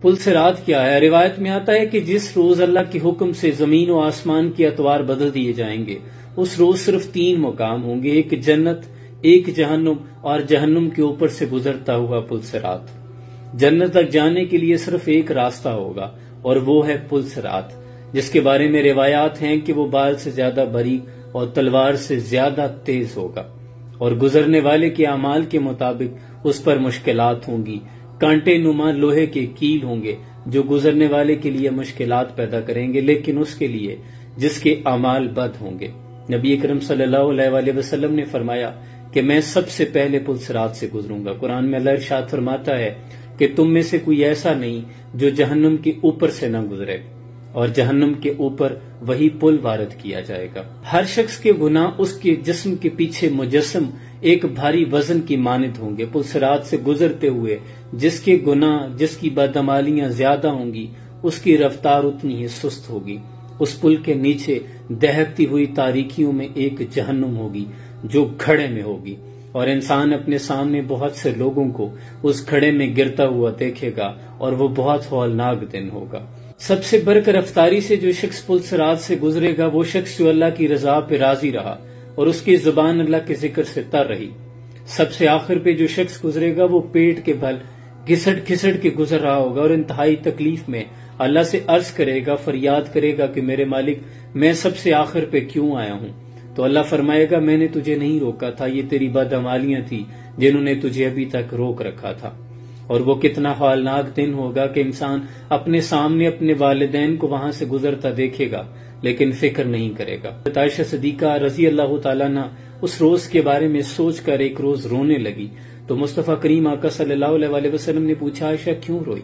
پل صراط کیا ہے؟ روایت میں آتا ہے کہ جس روز اللہ کے حکم سے زمین و آسمان کی اطوار بدل دیے جائیں گے، اس روز صرف 3 مقام ہوں گے، ایک جنت، ایک جہنم اور جہنم کے اوپر سے گزرتا ہوا پل صراط۔ جنت تک جانے کے لیے صرف ایک راستہ ہوگا اور وہ ہے پل صراط، جس کے بارے میں روایات ہیں کہ وہ بال سے زیادہ باریک اور تلوار سے زیادہ تیز ہوگا، اور گزرنے والے کے اعمال کے مطابق اس پر مشکلات ہوں گی۔ کانٹے نما لوہے کے کیل ہوں گے جو گزرنے والے کے لیے مشکلات پیدا کریں گے، لیکن اس کے لیے جس کے اعمال بد ہوں گے۔ نبی اکرم صلی اللہ علیہ وآلہ وسلم نے فرمایا کہ میں سب سے پہلے پل صراط سے گزروں گا۔ قرآن میں اللہ ارشاد فرماتا ہے کہ تم میں سے کوئی ایسا نہیں جو جہنم کے اوپر سے نہ گزرے، اور جہنم کے اوپر وہی پل وارد کیا جائے گا۔ ہر شخص کے گناہ اس کے جسم کے پیچھے مجسم ایک بھاری وزن کی مانند ہوں گے۔ پل صراط سے گزرتے ہوئے جس کے گناہ، جس کی بدعمالیاں زیادہ ہوں گی، اس کی رفتار اتنی ہی سست ہوگی۔ اس پل کے نیچے دہکتی ہوئی تاریکیوں میں ایک جہنم ہوگی جو گھڑے میں ہوگی، اور انسان اپنے سامنے بہت سے لوگوں کو اس گھڑے میں گرتا ہوا دیکھے گا، اور وہ بہت ہولناک دن ہوگا۔ سب سے بڑھ کر رفتاری سے جو شخص پل صراط سے گزرے گا، وہ شخص جو اللہ کی رضا پہ راضی رہا اور اس کی زبان اللہ کے ذکر سے تر رہی۔ سب سے آخر پہ جو شخص گزرے گا، وہ پیٹ کے بل گھسٹ گھسٹ کے گزر رہا ہوگا اور انتہائی تکلیف میں اللہ سے عرض کرے گا، فریاد کرے گا کہ میرے مالک، میں سب سے آخر پہ کیوں آیا ہوں؟ تو اللہ فرمائے گا، میں نے تجھے نہیں روکا تھا، یہ تیری بدعمالیاں تھی جنہوں نے تجھے ابھی تک روک رکھا تھا۔ اور وہ کتنا ہولناک دن ہوگا کہ انسان اپنے سامنے اپنے والدین کو وہاں سے گزرتا دیکھے گا لیکن فکر نہیں کرے گا۔ عائشہ صدیقہ رضی اللہ تعالیٰ عنہ اس روز کے بارے میں سوچ کر ایک روز رونے لگی، تو مصطفیٰ کریم آقا صلی اللہ علیہ وآلہ وسلم نے پوچھا، عائشہ کیوں روئی؟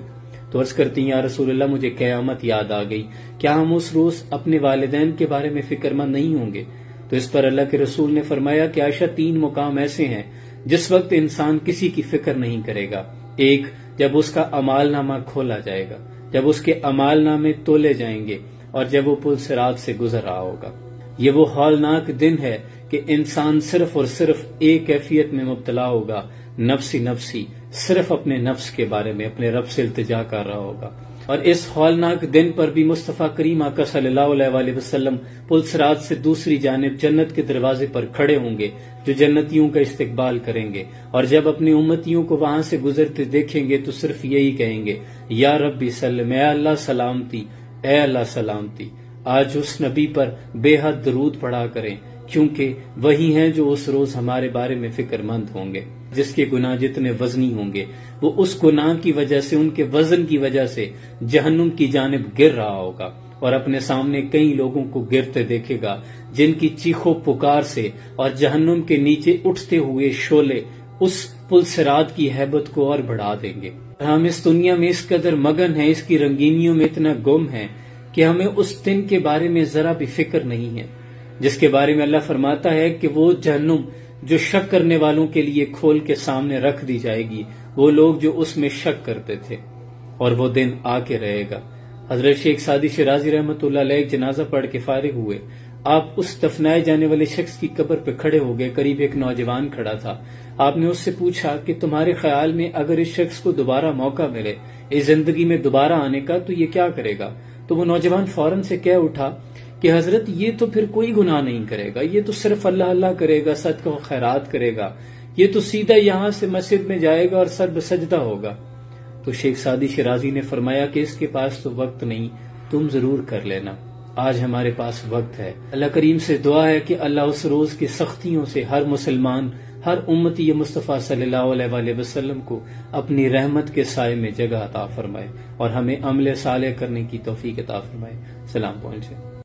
تو عرض کرتی ہیں، یا رسول اللہ، مجھے قیامت یاد آ گئی، کیا ہم اس روز اپنے والدین کے بارے میں فکر مند نہیں ہوں گے؟ تو اس پر اللہ کے رسول نے فرمایا کہ عائشہ، 3 مقام ایسے ہیں جس وقت انسان کسی کی فکر نہیں کرے گا۔ ایک، جب اس کا اعمال نامہ کھولا جائے گا، جب اس کے اعمال نامے تولے جائیں گے، اور جب وہ پل صراط سے گزر رہا ہوگا۔ یہ وہ ہولناک دن ہے کہ انسان صرف اور صرف ایک کیفیت میں مبتلا ہوگا، نفسی نفسی، صرف اپنے نفس کے بارے میں اپنے رب سے التجا کر رہا ہوگا۔ اور اس ہولناک دن پر بھی مصطفیٰ کریم آقا صلی اللہ علیہ وآلہ وسلم پل صراط سے دوسری جانب جنت کے دروازے پر کھڑے ہوں گے جو جنتیوں کا استقبال کریں گے، اور جب اپنی امتیوں کو وہاں سے گزرتے دیکھیں گے تو صرف یہی کہیں گے، یا ربی سلم، اے اللہ سلامتی، اے اللہ سلامتی۔ آج اس نبی پر بے حد درود پڑھا کریں، کیونکہ وہی ہیں جو اس روز ہمارے بارے میں فکر مند ہوں گے۔ جس کے گناہ جتنے وزنی ہوں گے، وہ اس گناہ کی وجہ سے، ان کے وزن کی وجہ سے جہنم کی جانب گر رہا ہوگا، اور اپنے سامنے کئی لوگوں کو گرتے دیکھے گا جن کی چیخو پکار سے اور جہنم کے نیچے اٹھتے ہوئے شعلے اس پل صراط کی ہیبت کو اور بڑھا دیں گے۔ ہم اس دنیا میں اس قدر مگن ہیں، اس کی رنگینیوں میں اتنا گم ہیں کہ ہمیں اس دن کے بارے میں ذرا بھی فکر نہیں ہے، جس کے بارے میں اللہ فرماتا ہے کہ وہ جہنم جو شک کرنے والوں کے لیے کھول کے سامنے رکھ دی جائے گی، وہ لوگ جو اس میں شک کرتے تھے، اور وہ دن آ کے رہے گا۔ حضرت شیخ سعدی شیرازی رحمۃ اللہ علیہ ایک جنازہ پڑھ کے فارغ ہوئے، آپ اس دفنائے جانے والے شخص کی قبر پہ کھڑے ہو گئے، قریب ایک نوجوان کھڑا تھا۔ آپ نے اس سے پوچھا کہ تمہارے خیال میں اگر اس شخص کو دوبارہ موقع ملے اس زندگی میں دوبارہ آنے کا تو یہ کیا کرے گا؟ تو وہ نوجوان فوراً سے کہہ اٹھا کہ حضرت، یہ تو پھر کوئی گناہ نہیں کرے گا، یہ تو صرف اللہ اللہ کرے گا، صدقہ و خیرات کرے گا، یہ تو سیدھا یہاں سے مسجد میں جائے گا اور سر بسجدہ ہوگا۔ تو شیخ سعدی شیرازی نے فرمایا کہ اس کے پاس تو وقت نہیں، تم ضرور کر لینا، آج ہمارے پاس وقت ہے۔ اللہ کریم سے دعا ہے کہ اللہ اس روز کی سختیوں سے ہر مسلمان، ہر امتی مصطفیٰ صلی اللہ علیہ وآلہ وسلم کو اپنی رحمت کے سائے میں جگہ عطا فرمائے، اور ہمیں عمل صالح کرنے کی توفیق عطا فرمائے۔ سلام پہنچے۔